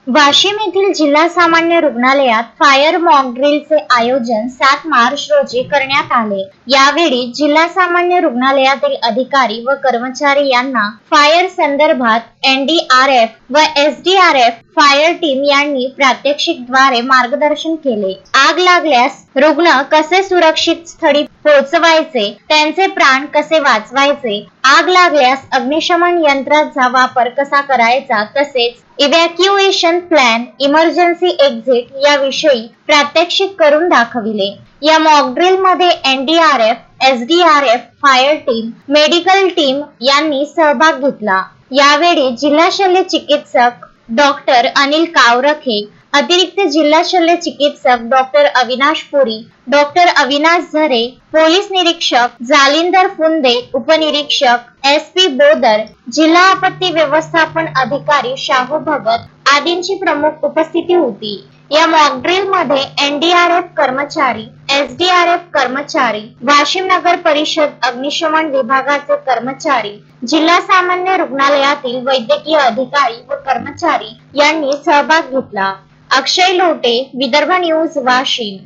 वाशिम येथील जिल्हा सामान्य रुग्णालयात फायर मॉक ड्रिलचे आयोजन 7 मार्च रोजी करण्यात आले। यावेळी जिल्हा सामान्य रुग्णालयातील अधिकारी व कर्मचारी यांना फायर संदर्भात NDRF व SDRF फायर टीम यांनी प्रात्यक्षिकद्वारे मार्गदर्शन केले। आग लागल्यास रुग्ण कसे सुरक्षित स्थळी पोहोचवायचे, त्यांचे प्राण कसे वाचवायचे, आग लागल्यास अग्निशमन यंत्राचा वापर कसा करायचा, तसेच इव्हॅक्युएशन प्लॅन, इमर्जन्सी एक्झिट याविषयी प्रात्यक्षिक करून दाखविले। या मॉक ड्रिल मध्ये NDRF, SDRF fire team, medical team यांनी सहभाग घेतला। यावेळी जिल्हा शल्य चिकित्सक डॉक्टर अनिल कावरखे, अतिरिक्त जिल्हा शल्य चिकित्सक डॉक्टर अविनाश पुरी, डॉक्टर अविनाश झरे, पोलीस निरीक्षक जालिंदर फुंदे, उपनिरीक्षक SP बोदर, जिल्हा आपत्ती व्यवस्थापन अधिकारी शाहू भगत आदींची प्रमुख उपस्थिती होती। या मॉक ड्रिल मध्ये NDRF कर्मचारी, SDRF कर्मचारी, वाशिम नगर परिषद अग्निशमन विभागाचे कर्मचारी, जिल्हा सामान्य रुग्णालयातील वैद्यकीय अधिकारी व कर्मचारी यांनी सहभाग घेतला। अक्षय लोटे, विदर्भ न्यूज, वाशिम।